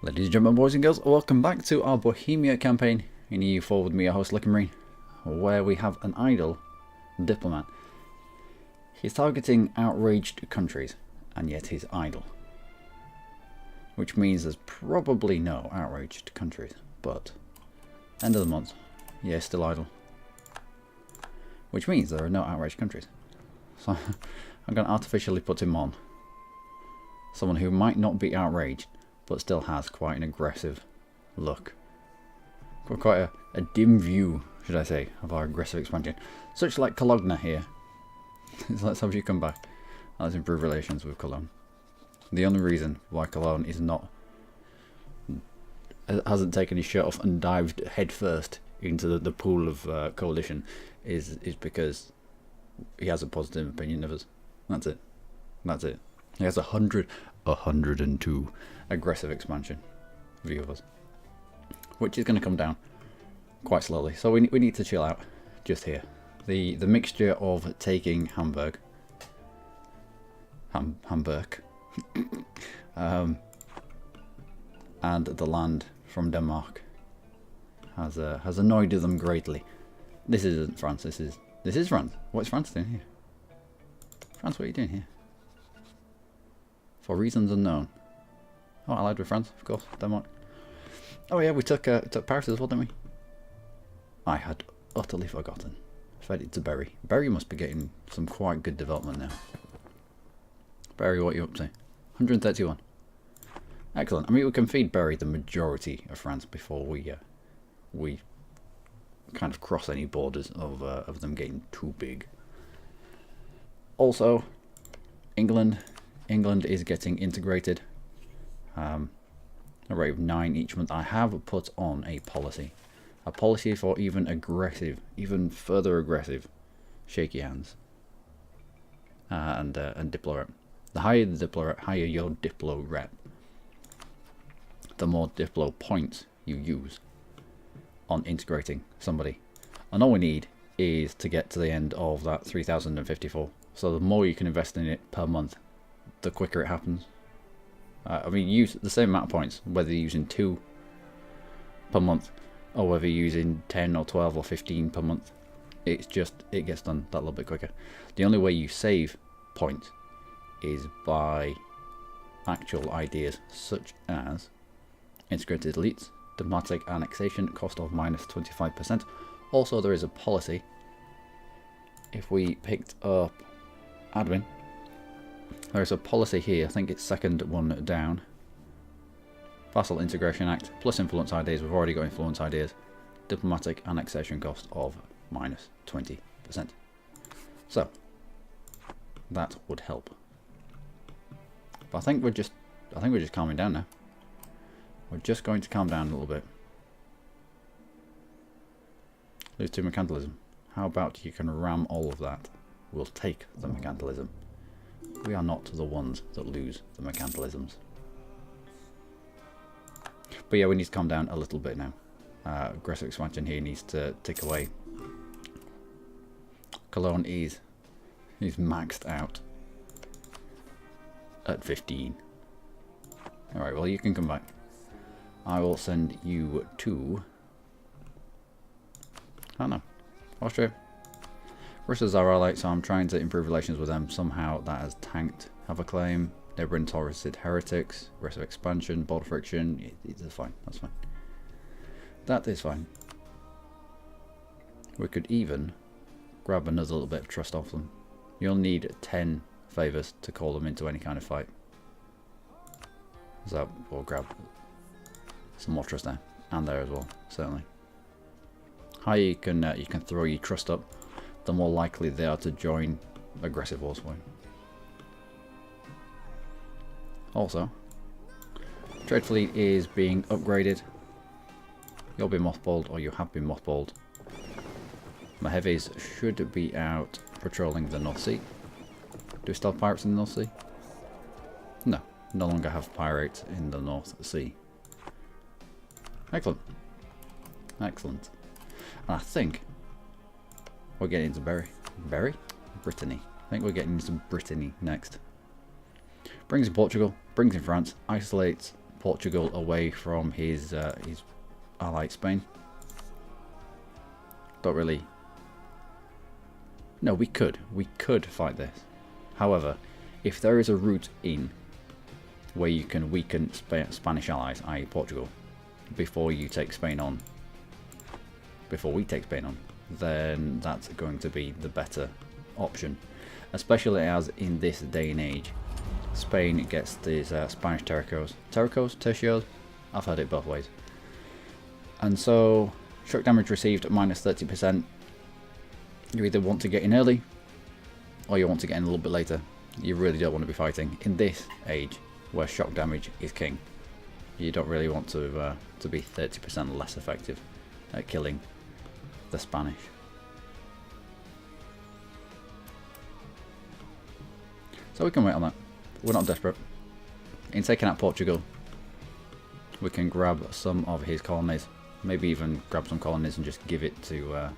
Ladies and gentlemen, boys and girls, welcome back to our Bohemia campaign in EU4 with me, your host Luckymarine, where we have an idle diplomat. He's targeting outraged countries, and yet he's idle. Which means there's probably no outraged countries, but end of the month, yeah, still idle. Which means there are no outraged countries. So I'm going to artificially put him on someone who might not be outraged, but still has quite an aggressive look. Quite a dim view, should I say, of our aggressive expansion. Such like Cologne here. Let's have you come back. Let's improve relations with Cologne. The only reason why Cologne is not hasn't taken his shirt off and dived headfirst into the pool of coalition is because he has a positive opinion of us. That's it. That's it. He has 102 aggressive expansion view of us, which is going to come down quite slowly. So we need to chill out just here. The mixture of taking Hamburg, Hamburg, and the land from Denmark has annoyed them greatly. This isn't France. This is France. What's France doing here? France, what are you doing here? For reasons unknown. Oh, allied with France, of course, Denmark. Oh yeah, we took Paris as well, didn't we? I had utterly forgotten. Fed it to Berry. Berry must be getting some quite good development now. Berry, what are you up to? 131. Excellent. I mean, we can feed Berry the majority of France before we kind of cross any borders of them getting too big. Also, England is getting integrated. A rate of 9 each month. I have put on a policy for even further aggressive, shaky hands, and diplo rep. The higher the diplo rep, higher your diplo rep, the more diplo points you use on integrating somebody. And all we need is to get to the end of that 3054. So the more you can invest in it per month, the quicker it happens. I mean, use the same amount of points, whether you're using 2 per month, or whether you're using 10 or 12 or 15 per month. It gets done that little bit quicker. The only way you save points is by actual ideas, such as integrated elites, diplomatic annexation, cost of -25%. Also, there is a policy. If we picked up admin, there's a policy here, I think it's second one down. Vassal Integration Act plus influence ideas. We've already got influence ideas. Diplomatic annexation cost of -20%. So that would help. But I think we're just calming down now. We're just going to calm down a little bit. Lose 2 mercantilism. How about you can ram all of that? We'll take the mercantilism. We are not the ones that lose the mercantilisms. But yeah, we need to calm down a little bit now. Aggressive expansion here needs to tick away. Cologne is maxed out at 15. Alright, well, you can come back. I will send you to... I don't know. Austria. Russia's our ally, so I'm trying to improve relations with them. Somehow that has tanked. Have a claim. Neighbouring tolerated heretics. Aggressive expansion. Border friction. It's fine. That's fine. That is fine. We could even grab another little bit of trust off them. You'll need 10 favours to call them into any kind of fight. So we'll grab some more trust there. And there as well, certainly. Higher you can throw your trust up, the more likely they are to join aggressive wars for you. Also, trade fleet is being upgraded. You'll be mothballed, or you have been mothballed. My heavies should be out patrolling the North Sea. Do we still have pirates in the North Sea? No, no longer have pirates in the North Sea. Excellent. Excellent. And I think we're getting into Brittany. I think we're getting into Brittany next. Brings in Portugal, brings in France, isolates Portugal away from his ally Spain. Don't really. No, we could fight this. However, if there is a route in where you can weaken Spanish allies, i.e. Portugal, before you take Spain on, before we take Spain on, then that's going to be the better option. Especially as in this day and age, Spain gets these Spanish tercios, I've heard it both ways. And so, shock damage received minus 30%. You either want to get in early, or you want to get in a little bit later. You really don't want to be fighting in this age, where shock damage is king. You don't really want to be 30% less effective at killing the Spanish. So we can wait on that. We're not desperate. In taking out Portugal, we can grab some of his colonies. Maybe even grab some colonies and just give it to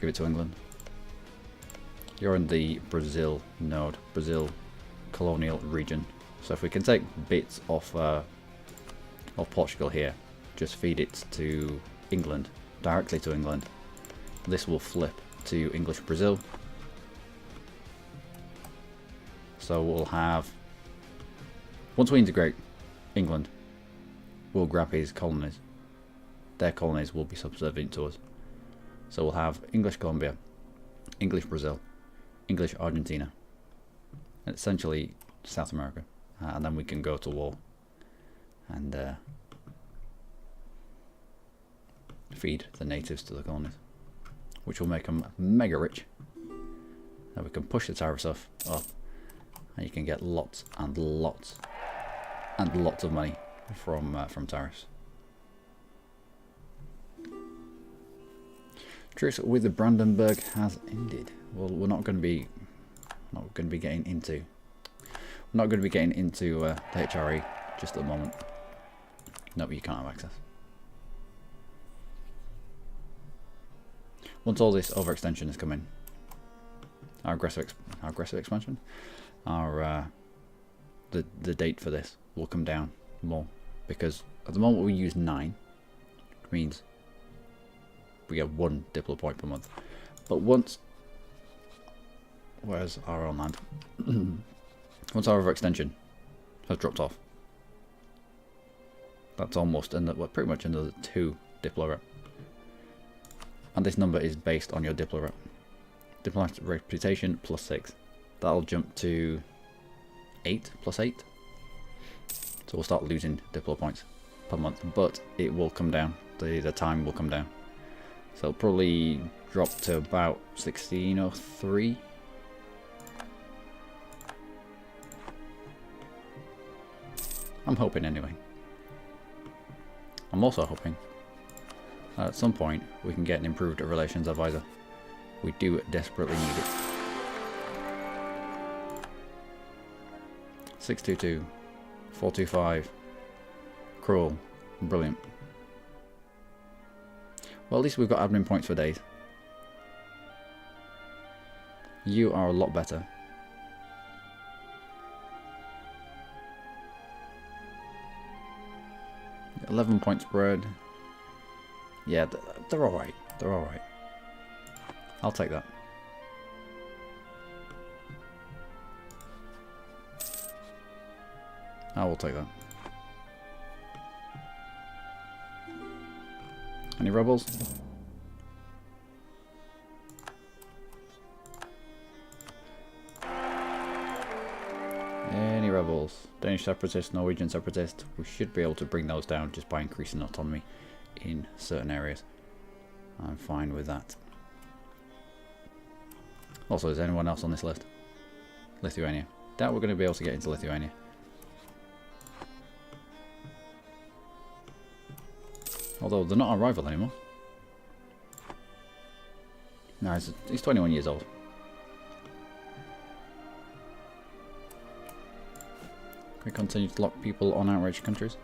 England. You're in the Brazil node, Brazil colonial region. So if we can take bits off Portugal here, just feed it to England, directly to England. This will flip to English Brazil. So we'll have, once we integrate England, we'll grab his colonies. Their colonies will be subservient to us. So we'll have English Colombia, English Brazil, English Argentina, and essentially South America. And then we can go to war and feed the natives to the colonies, which will make them mega rich. Then we can push the tariffs up, and you can get lots and lots and lots of money from tariffs. Truce with the Brandenburg has ended. Well, we're not going to be getting into the HRE just at the moment. No, you can't have access. Once all this overextension is coming, our aggressive expansion, the date for this will come down more, because at the moment we use 9, which means we get 1 diplo point per month. But once, where's our own land? Once our overextension has dropped off, that's almost pretty much another 2 diplo rep. And this number is based on your diplo rep. Diplomatic reputation plus 6. That'll jump to 8 plus 8. So we'll start losing diplo points per month, but it will come down. The time will come down. So it'll probably drop to about 1603. I'm hoping anyway. I'm also hoping that at some point we can get an improved relations advisor. We do desperately need it. 622, 425, cruel, brilliant. Well, at least we've got admin points for days. You are a lot better. $11 point spread. Yeah, they're alright. They're alright. I'll take that. I will take that. Any rebels? Any rebels? Danish separatists, Norwegian separatists. We should be able to bring those down just by increasing autonomy in certain areas. I'm fine with that. Also, is anyone else on this list? Lithuania. Doubt we're going to be able to get into Lithuania. Although they're not our rival anymore. No, he's 21 years old. Can we continue to lock people on outraged countries?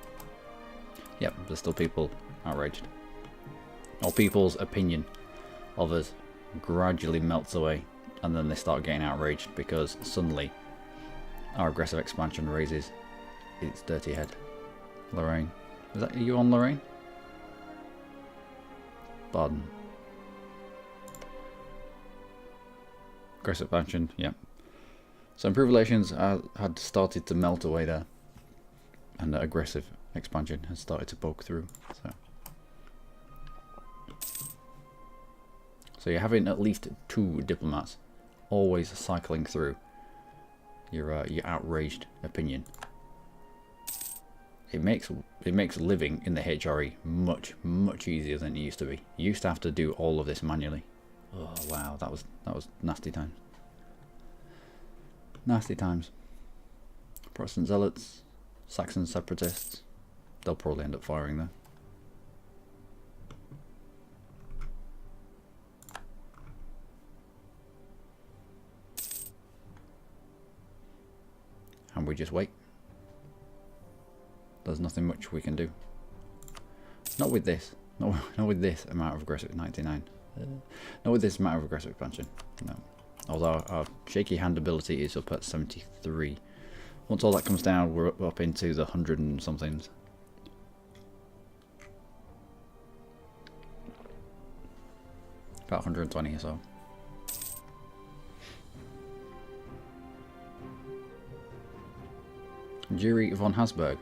Yep, there's still people outraged. Or people's opinion of us gradually melts away, and then they start getting outraged because suddenly our aggressive expansion raises its dirty head. Lorraine. Is that, are you on Lorraine? Baden. Aggressive expansion, yeah. So improved relations had started to melt away there. And the aggressive expansion has started to poke through. So you're having at least 2 diplomats always cycling through your outraged opinion. It makes living in the HRE much easier than it used to be. You used to have to do all of this manually. Oh wow, that was nasty times. Nasty times. Protestant zealots, Saxon separatists. They'll probably end up firing there. And we just wait. There's nothing much we can do. Not with this. Not with this amount of aggressive 99. Not with this amount of aggressive expansion. No. Although our shaky hand ability is up at 73. Once all that comes down, we're up into the 100 and somethings. About 120 or so. Jury von Hasberg.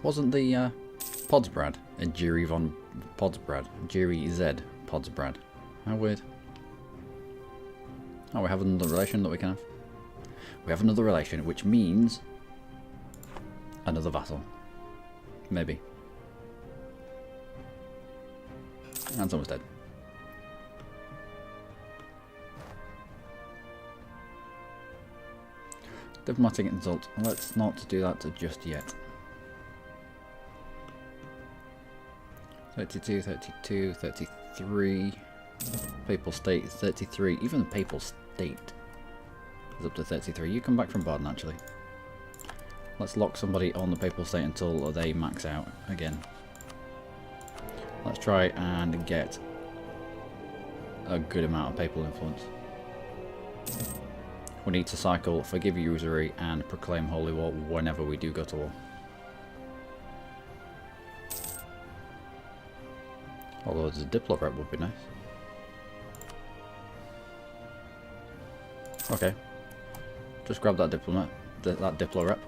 Wasn't the Podsbrad a Jury von Podsbrad? Jury Z Podsbrad. How weird. Oh, we have another relation that we can have. We have another relation, which means another vassal. Maybe. And someone's dead. Diplomatic insult. Let's not do that just yet. 32, 32, 33. Papal state 33. Even the papal state is up to 33. You come back from Baden actually. Let's lock somebody on the papal state until they max out again. Let's try and get a good amount of papal influence. We need to cycle Forgive Usury and Proclaim Holy War whenever we do go to war. Although the Diplo rep would be nice. Okay. Just grab that diplomat, that Diplo rep.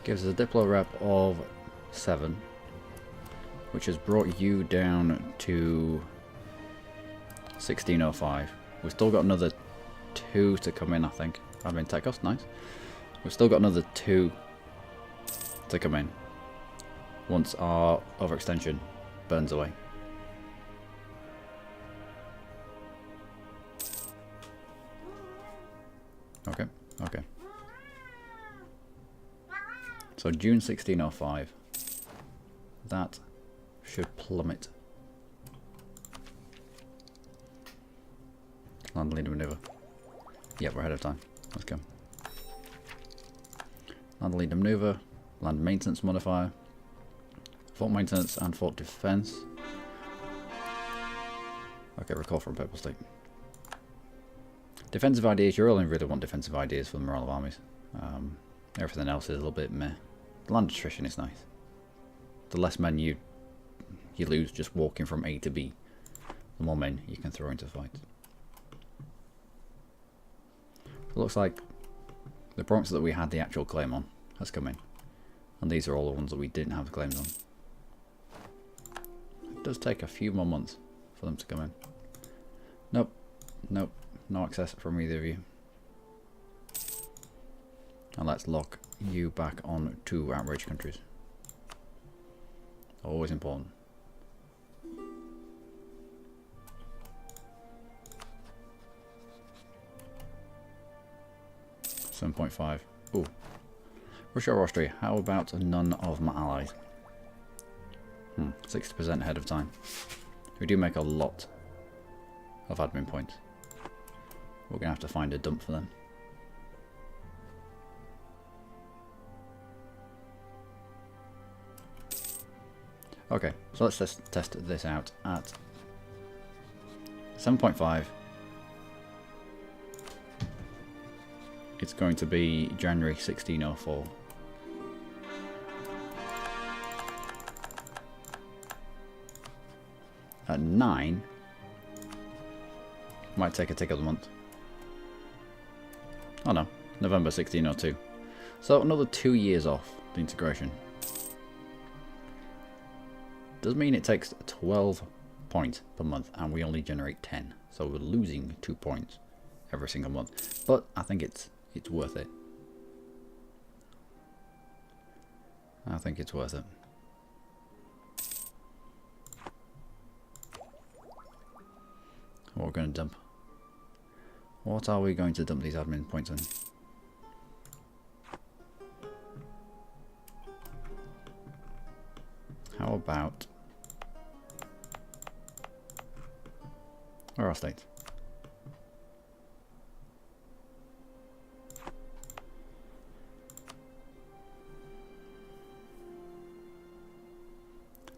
Gives us a Diplo rep of 7, which has brought you down to 1605. We've still got another 2 to come in, I think. I mean, tech cost, nice. We've still got another 2 to come in once our overextension burns away. Okay, okay. So June 1605. That should plummet. Land leader maneuver. Yeah, we're ahead of time. Let's go. Land leader maneuver. Land maintenance modifier. Fort maintenance and fort defense. Okay, recall from Papal State. Defensive ideas. You only really want defensive ideas for the morale of armies. Everything else is a little bit meh. The land attrition is nice. The less men you lose just walking from A to B, the more men you can throw into fights. It looks like the province that we had the actual claim on has come in. And these are all the ones that we didn't have the claims on. It does take a few more months for them to come in. Nope. Nope. No access from either of you. And let's lock you back on 2 outrage countries. Always important. 7.5. Ooh. Russia or Austria, how about none of my allies? 60% ahead of time. We do make a lot of admin points. We're going to have to find a dump for them. Okay, so let's just test this out at 7.5. it's going to be January 1604. At 9, might take a tick of the month. Oh no, November 1602. So another 2 years off the integration. Does mean it takes 12 points per month and we only generate 10. So we're losing 2 points every single month. But I think it's worth it. I think it's worth it. What we're going to dump. What are we going to dump these admin points in? How about where are our states?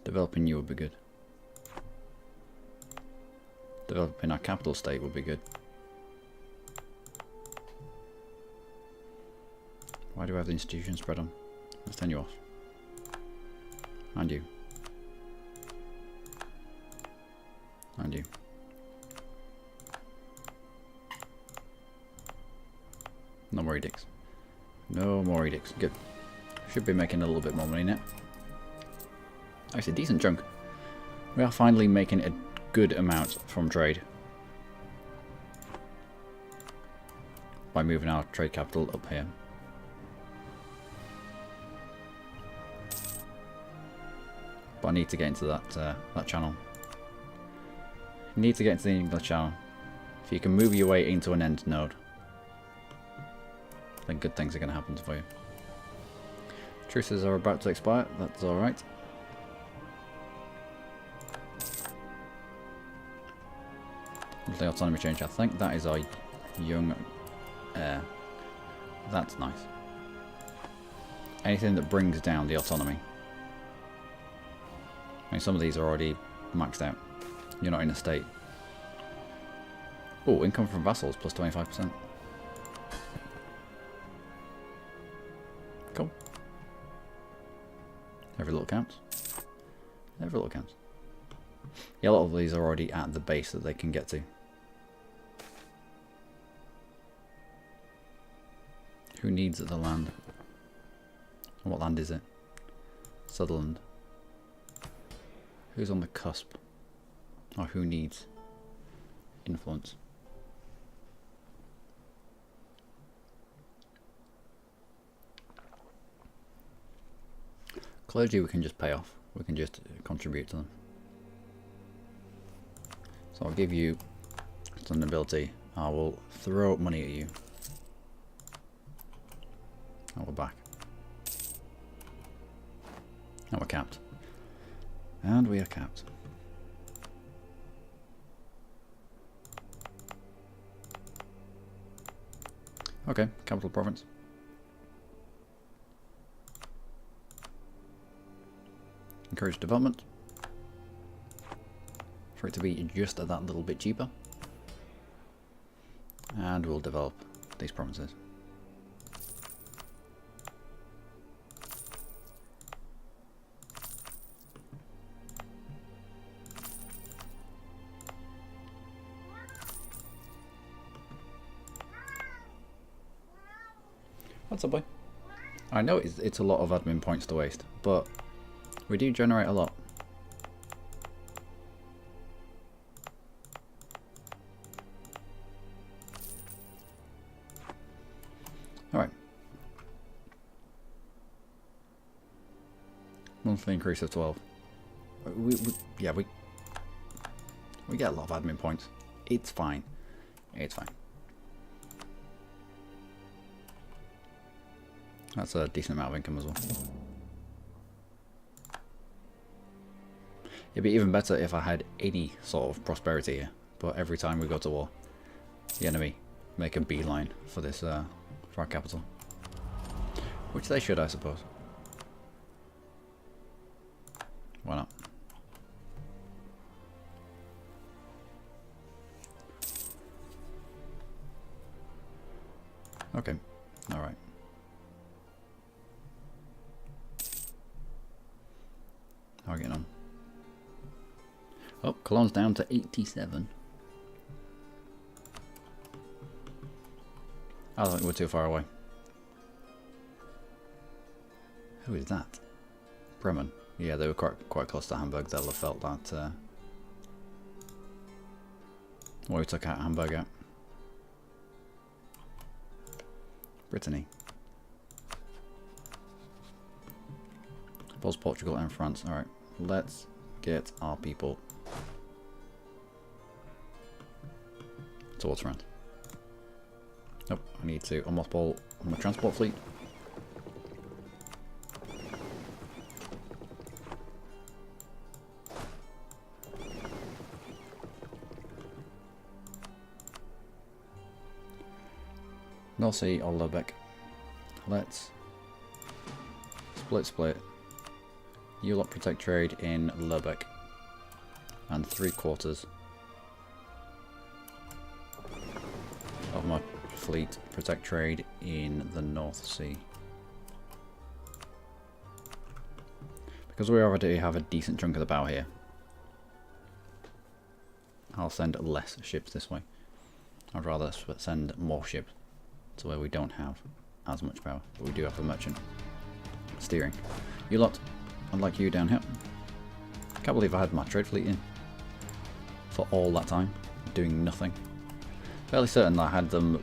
Developing you would be good. Developing our capital state would be good. Why do I have the institution spread on? Let's turn you off. And you. And you. No more edicts. No more edicts. Good. Should be making a little bit more money now. Actually, a decent chunk. We are finally making a good amount from trade. By moving our trade capital up here. But I need to get into that channel. You need to get into the English channel. If you can move your way into an end node, then good things are going to happen for you. Truces are about to expire. That's all right. The autonomy change. I think that is our young heir. That's nice. Anything that brings down the autonomy. I mean, some of these are already maxed out. You're not in a state. Oh, income from vassals plus 25%. Cool. Every little counts. Every little counts. Yeah, a lot of these are already at the base that they can get to. Who needs the land? And what land is it? Sutherland. Who's on the cusp? Or who needs influence? Clergy we can just pay off. We can just contribute to them. So I'll give you some nobility. I will throw money at you. And we're back. And we're capped. And we are capped. Okay, capital province. Encourage development. For it to be just that little bit cheaper. And we'll develop these provinces. What's up, boy? I know it's a lot of admin points to waste, but we do generate a lot. Alright. Monthly increase of 12. We get a lot of admin points. It's fine. It's fine. That's a decent amount of income as well. It'd be even better if I had any sort of prosperity here. But every time we go to war, the enemy make a beeline for this, for our capital. Which they should, I suppose. Why not? Okay. Alright. How are we getting on? Oh, Cologne's down to 87. I don't think we're too far away. Who is that? Bremen. Yeah, they were quite close to Hamburg. They'll have felt that. Well, we took out Hamburg out. Brittany. Both Portugal and France. Alright, let's get our people towards France. Nope, I need to mothball my transport fleet. North Sea or Lubeck. Let's split. You lot protect trade in Lubeck. And 3/4 of my fleet protect trade in the North Sea. Because we already have a decent chunk of the bow here, I'll send less ships this way. I'd rather send more ships to where we don't have as much power, but we do have the merchant steering. You lot, unlike you down here, can't believe I had my trade fleet in for all that time, doing nothing. Fairly certain that I had them,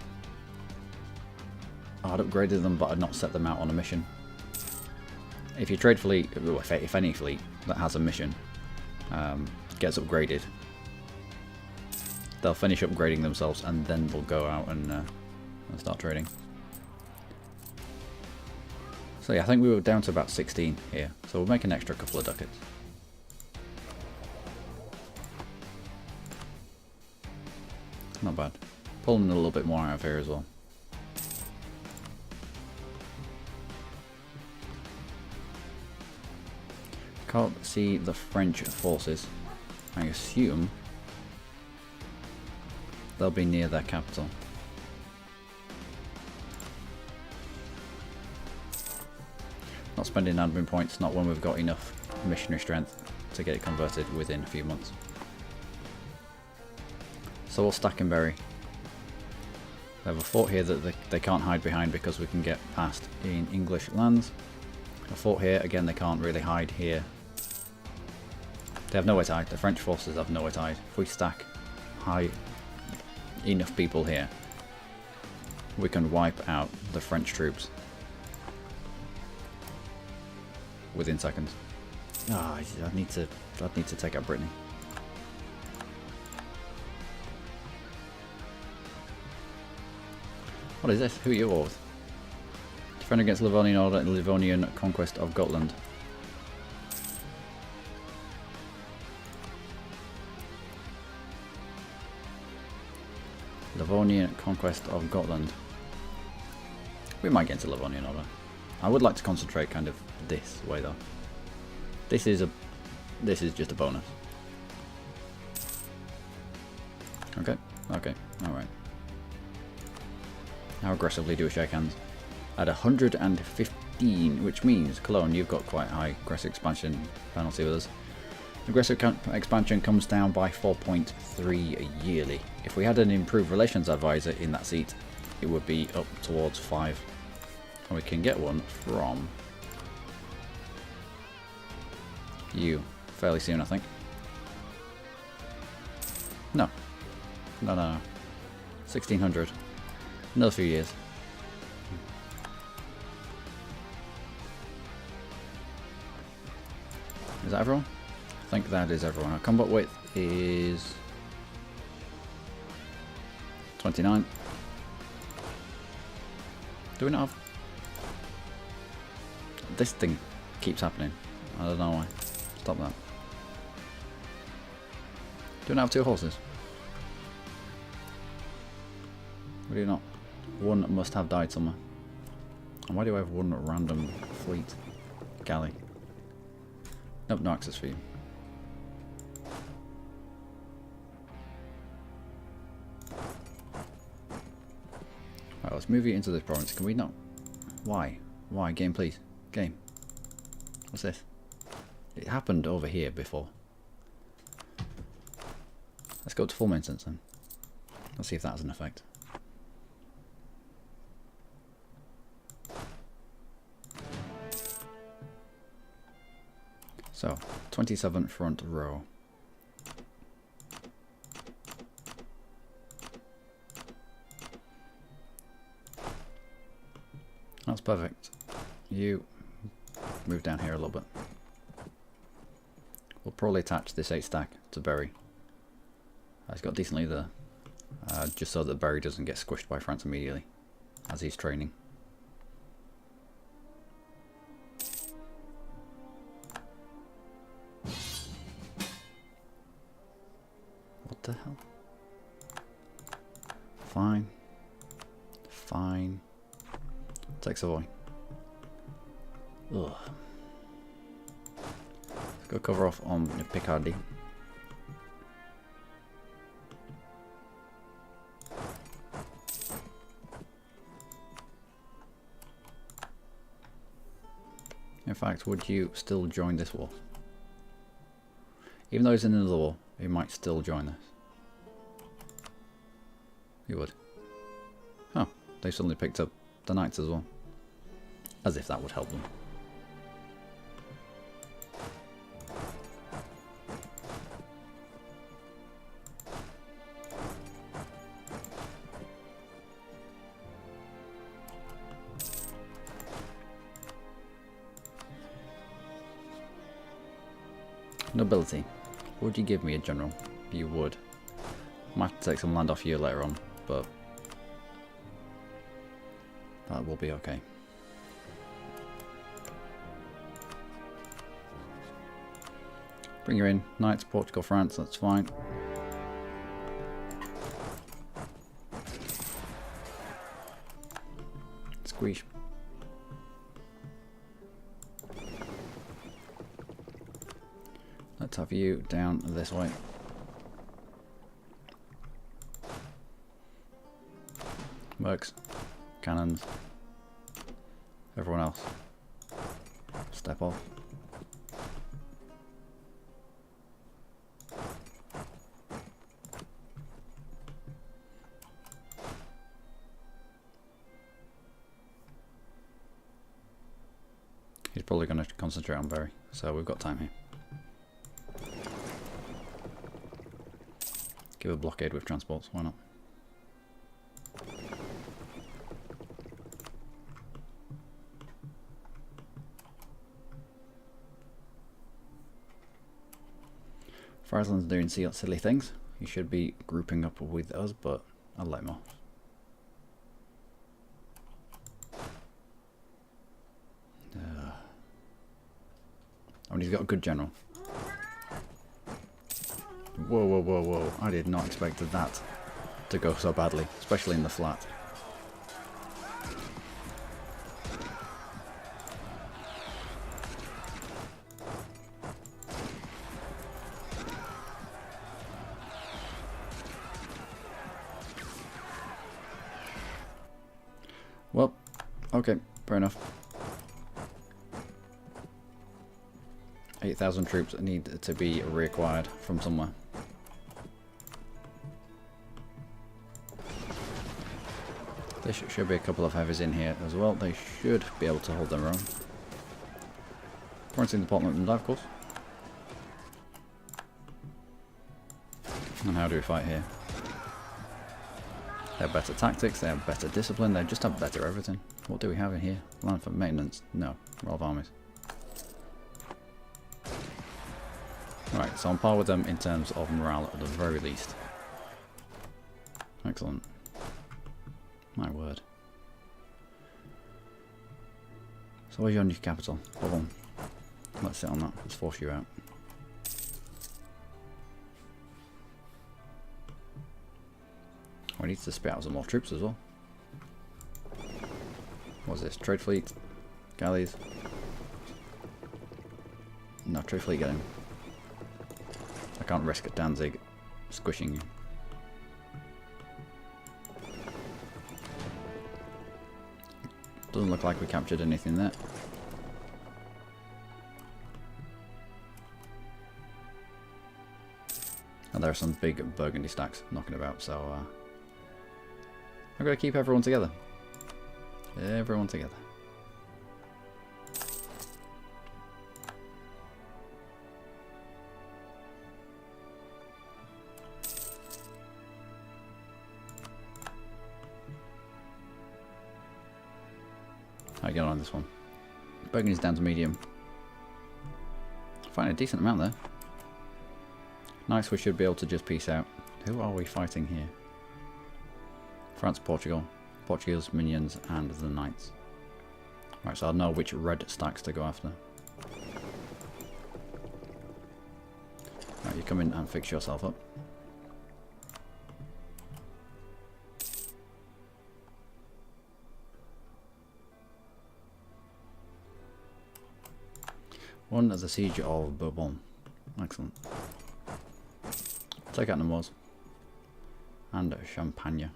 I'd upgraded them, but I'd not set them out on a mission. If your trade fleet, if any fleet that has a mission gets upgraded, they'll finish upgrading themselves and then they'll go out and start trading. So yeah, I think we were down to about 16 here, so we'll make an extra couple of ducats. Not bad. Pulling a little bit more out of here as well. Can't see the French forces. I assume they'll be near their capital. Not spending admin points, not when we've got enough missionary strength to get it converted within a few months. So we'll stack and bury. They have a fort here that they can't hide behind because we can get past in English lands. A fort here, again they can't really hide here. They have nowhere to hide. The French forces have nowhere to hide. If we stack high enough people here, we can wipe out the French troops within seconds. Ah, I'd need to take out Brittany. What is this? Who are you all with? Defend against Livonian Order and Livonian conquest of Gotland. Livonian conquest of Gotland. We might get into Livonian Order. I would like to concentrate kind of this way though. This is just a bonus. Okay, alright. How aggressively do we shake hands? At 115, which means, Cologne, you've got quite high aggressive expansion penalty with us. Aggressive expansion comes down by 4.3 yearly. If we had an improved relations advisor in that seat, it would be up towards 5. And we can get one from you fairly soon, I think. No. 1600. Another few years. Is that everyone? I think that is everyone. Our combat width is 29. Do we not have... This thing keeps happening. I don't know why. Stop that. Do we not have 2 horses? We do not. One must have died somewhere. And why do I have one random fleet? Galley. Nope, no access for you. let's move you into this province. Can we not? Why? Why? Game, please. Game. What's this? It happened over here before. Let's go to full maintenance then. Let's see if that has an effect. So, 27 front row. That's perfect. You move down here a little bit. We'll probably attach this 8 stack to Berry. He's got decently there, just so that Berry doesn't get squished by France immediately as he's training. What the hell? Fine. Fine. Take Savoy. Ugh. Let's go cover off on Picardy. In fact, would you still join this war? Even though he's in another war, he might still join this. He would. Oh, they suddenly picked up the knights as well. As if that would help them. Nobility. Would you give me a general? You would. Might have to take some land off you later on, but that will be okay. Bring you in. Knights, Portugal, France, that's fine. Squeeze. Let's have you down this way. Works. Cannons. Everyone else. Step off. He's probably going to concentrate on Berry, so we've got time here. Give a blockade with transports, why not? Friesland's doing silly things. He should be grouping up with us, but I'll let him off. I mean, he's got a good general. Whoa, whoa, whoa, whoa. I did not expect that to go so badly, especially in the flat. Well, okay, fair enough. 8,000 troops need to be reacquired from somewhere. There should be a couple of heavies in here as well. They should be able to hold their own. Quarantine department and of course. And how do we fight here? They have better tactics, they have better discipline, they just have better everything. What do we have in here? Land for maintenance? No. Roll of armies. Right, so on par with them in terms of morale at the very least. Excellent. My word. So where's your new capital? Hold on. Let's sit on that. Let's force you out. We need to spit out some more troops as well. What's this? Trade fleet? Galleys? No, trade fleet, get him. I can't risk Danzig squishing you. Doesn't look like we captured anything there. And there are some big Burgundy stacks knocking about, so I've got to keep everyone together. Everyone together. How you get on this one? Burgundy's down to medium. Find a decent amount there. Nice, we should be able to just peace out. Who are we fighting here? France, Portugal. Portugal's minions and the knights. Right, so I'll know which red stacks to go after. Right, you come in and fix yourself up. Won at the siege of Bourbon. Excellent. Take out Nemours. And Champagne.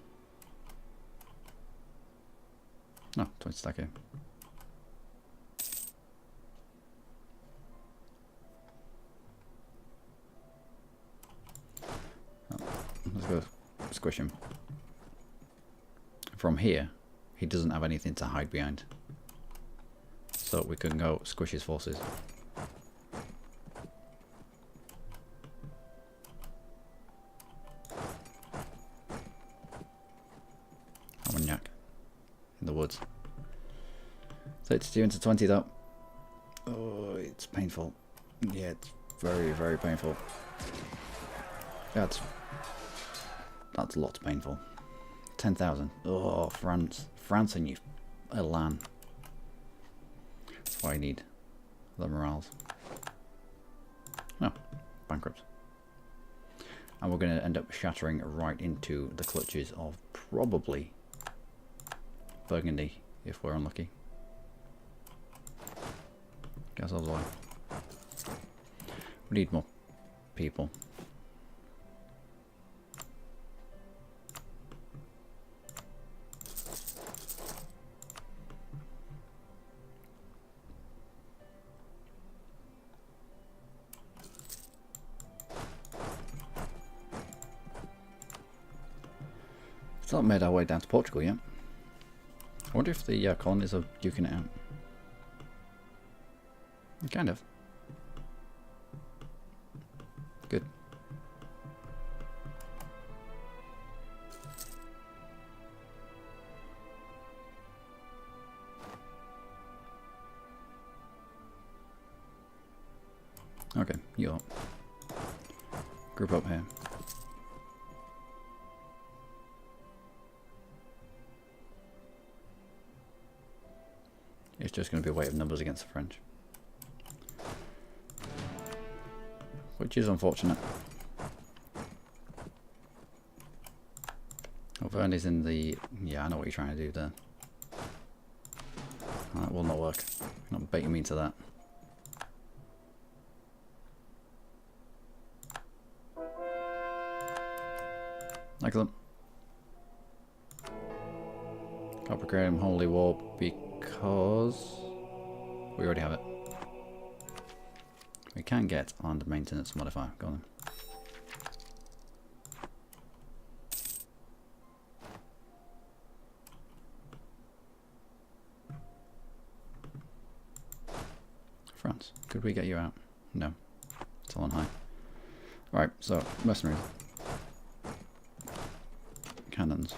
No, 20 stack here. Oh, let's go squish him. From here, he doesn't have anything to hide behind. So we can go squish his forces. Armagnac in the woods. 32 into 20 though. Oh, it's painful. Yeah, it's very, very painful. That's lots painful. 10,000. Oh, France. France and you. Elan. That's why I need the morals. No. Bankrupt. And we're going to end up shattering right into the clutches of probably Burgundy, if we're unlucky. Guess I was like, we need more people. Still not made our way down to Portugal yet. I wonder if the colonies are duking it out. Kind of. Good. Okay, you up. Group up here. It's just going to be a weight of numbers against the French. Which is unfortunate. Auvergne's in the... Yeah, I know what you're trying to do there. That will not work. You're not baiting me into that. Excellent. Capricorn Holy War because we already have it. We can get land maintenance modifier. Go on. France, could we get you out? No, it's all on high. Right, so mercenaries, cannons.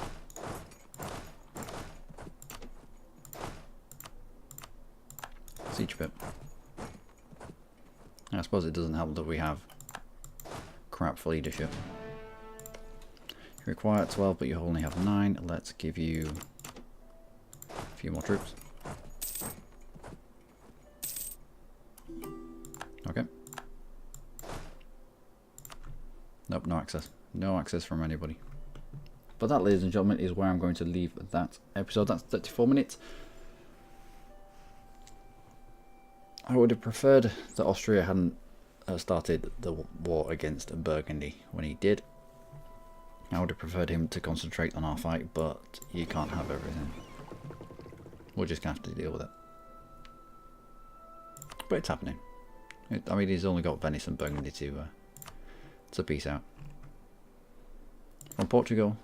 Siege pit. I suppose it doesn't help that we have crap for leadership. You require 12, but you only have 9. Let's give you a few more troops. Okay. Nope, no access. No access from anybody. But that, ladies and gentlemen, is where I'm going to leave that episode. That's 34 minutes. I would have preferred that Austria hadn't started the war against Burgundy when he did. I would have preferred him to concentrate on our fight, but you can't have everything. we're just going to have to deal with it. But it's happening. I mean, he's only got Venice and Burgundy to piece out. From Portugal,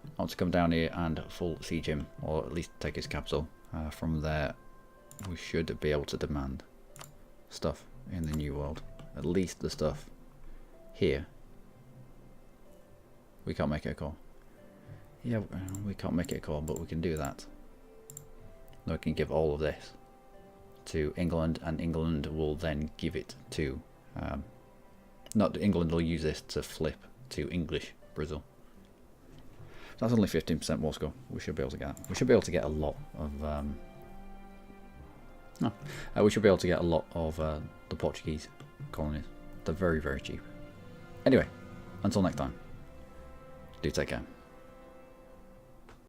I want to come down here and full siege him, or at least take his capital. From there, we should be able to demand stuff in the New World. At least the stuff here. We can't make it a call. Yeah, we can't make it a call, but we can do that. We can give all of this to England, and England will then give it to... not England will use this to flip to English Brazil. So that's only 15% war score. We should be able to get. We should be able to get a lot of. We should be able to get a lot of the Portuguese colonies. They're very, very cheap. Anyway, until next time. Do take care.